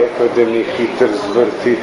rekla, da mi hitro zvrti.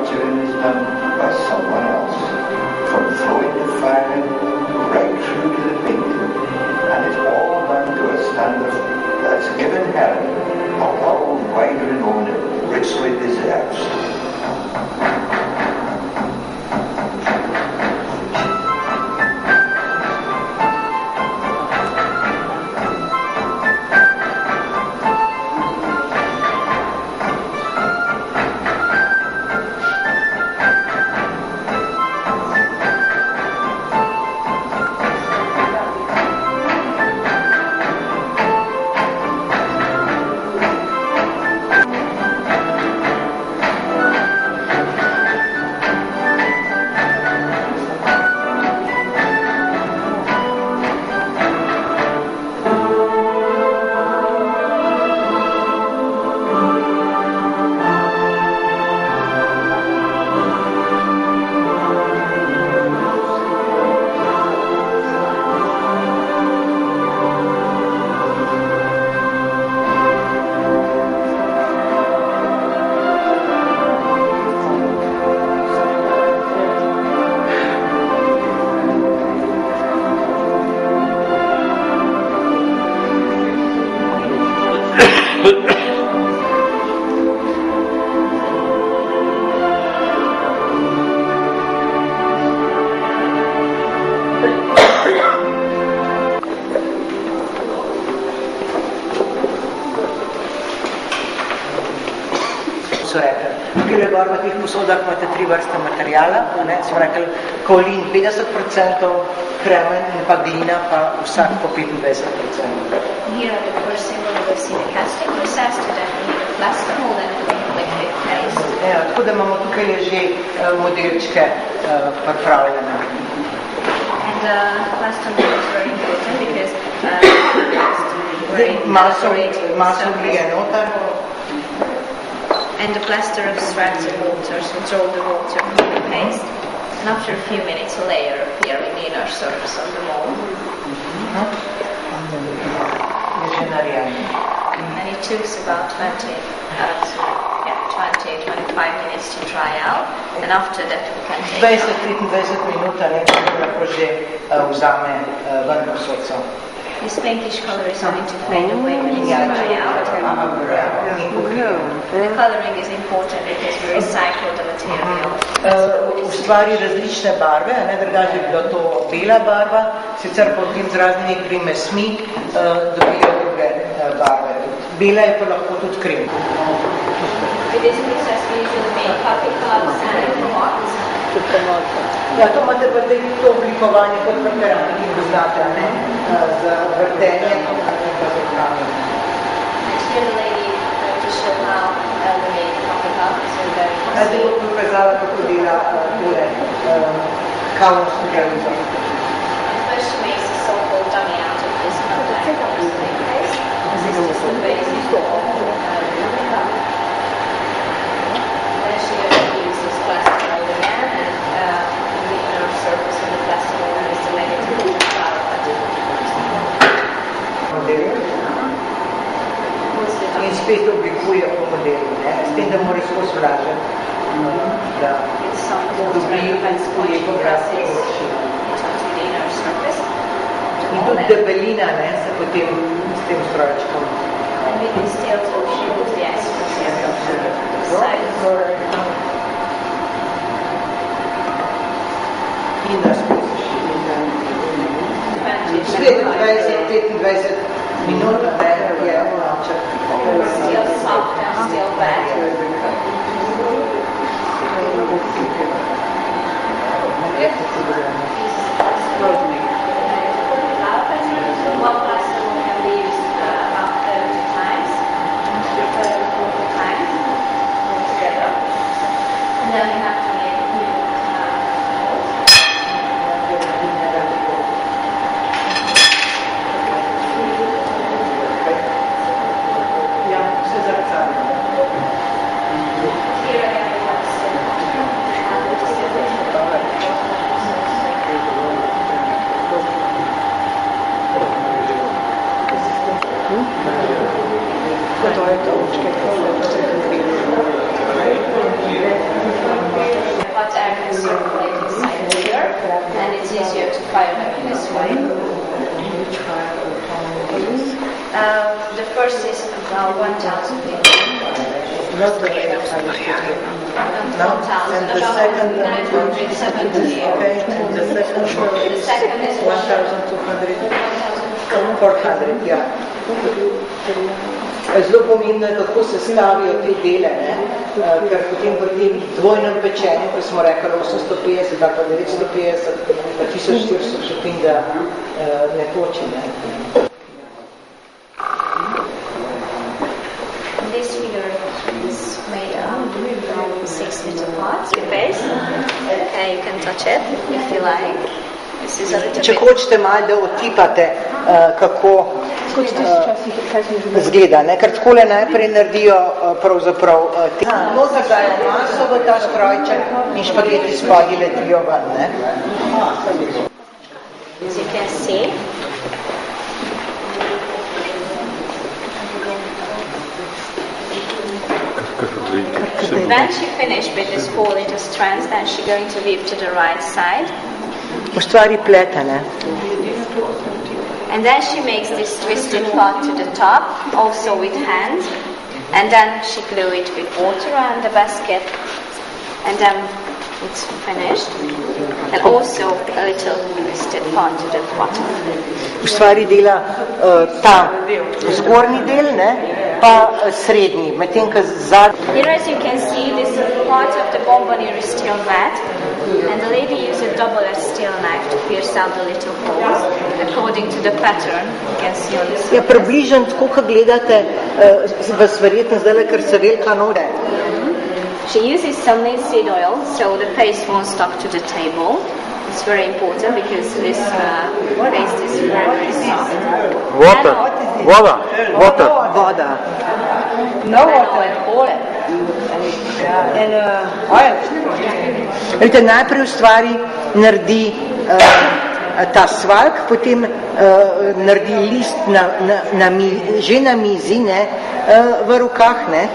puncturing is done by someone else. From throwing the fire right through to the painting. And it's all done to a standard that's given Helen a worldwide renown it richly deserves. Posodah imate 3 vrste materijala, smo rekli kaolin 50%, kremen in pa glina pa vsak po 25%. Here are the first symbol we see the casting process to then we need a plaster mold and liquid paste. Tako da imamo tukaj že modelčke pripravljene. And the plaster mold is very important because maso glije noter. And the plaster abstracts the water, so draw the water from the paste. And after a few minutes, a layer appears in the inner surface of the mold. And it took about 20-25 minutes to dry out. And after that, we can take 20-25 minut, lahko že vzame ven posodco. This pinkish color is going to fade away when it's dry out. The coloring is important because we recycle the material. Ustvari različne barve, drugače je bila to bela barva, sicer potem z raznimi primesmi dobijo druge barve. Bela je pa lahko tudi krem. With this process we usually make coffee cups and pots. Ja, to imate pa to oblikovanje kot v keramiki, poznate, z vrtenjem, pa z rokami. Here the lady to show how we make coffee cups. Zdaj bo pokazala, kako dela tole kavno steklenico. First she makes a so-called dummy out of this contact of the paste. This is the basic dummy cup. Then she uses plastic mold again, and the inner surface of the plastic mold is the negative flower. In spet oblikuje po modelu, s tem, da mora skozi vlažati, da dobi lepo krasno površino. In tudi debelina se potem s tem strojčkom. In da skozi šli. 25 minut, je vlaček. Still soft and still wet. One plaster can be used about 30 times, 40 times together. And then we have to make new Here again we have it's easier to fire them in this way. The first is about 1,000 people. Not the 850. No, and the second 970. Okay, and the second The second is 1,200. 1,400. 400, ja. Zelo pomembno je, kako se stavijo te dele, ne? Ker potem v tem dvojnem pečenju, ko smo rekli 850, pa 950, pa 1400 šepin, da ne poči, ne? This figure is made from 6 little parts. The base. Okay, you can touch it if you like. This is a little Če bit. hočete malo, da otipate, kako zgleda, ne? Ker takole najprej naredijo pravzaprav te. Noter dajo maso v ta strojček in špageti spodaj letijo ven, ne? As you can see. When she finished with this 4 little strands, then she's going to weave to the right side. Ustvari plete, ne? And then she makes this twisted part to the top, also with hand. And then she glue it with water around the basket. And then it's finished. And also a little twisted part to the bottom. Ustvari dela ta zgornji del, ne? Pa srednji, medtem ko zadnji. Here, as you can see, this part of the bombonier is still wet, and the lady used a double-edged steel knife to pierce out the little holes, according to the pattern you can see on this. Ja, približno tako, ko gledate, vas verjetno zdaj, ker se velika nore. She uses some linseed oil, so the paste won't stuck to the table. It's very important because this paste is very soft. Water. Voda. Water. Voda. No water and oil. And oil. Vidite, najprej ustvari naredi ta svalk, potem naredi list že na mizi, ne, v rokah, ne.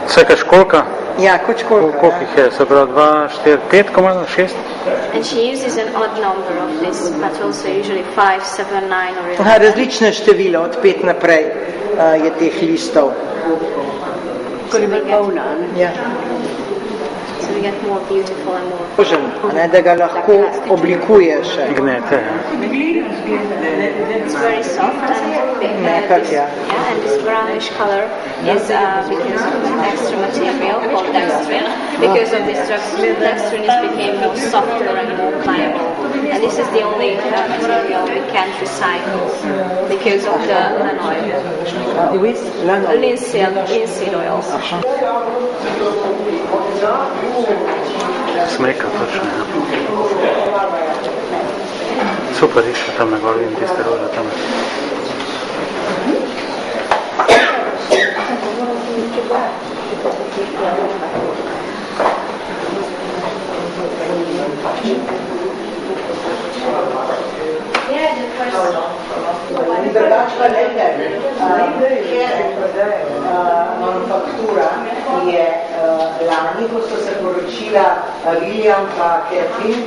Vse kaj školka? Ja, kot školka. Koliko jih je? Se pravi 2, 4, 5, komada, 6? And she uses an odd number of this, but also usually 5, 7, 9 or 11. Aha, različne števila, od 5 naprej je teh listov. Ja. So we get more beautiful and more. Možen, ne, da ga lahko oblikuje še. Gnete. It's very soft and big. Mehak, ja. Yeah, and this brownish color is because of an extra material called dextrin. Because of this dextrin, it became more softer and more pliable. And this is the only material we can't recycle because of the lanoil. Linseed oils. Smreka točno, ja. Super riše tam na gor, vidim tiste rože tam. In drugače pa manufaktura je lani, ko so se poročila William pa Catherine,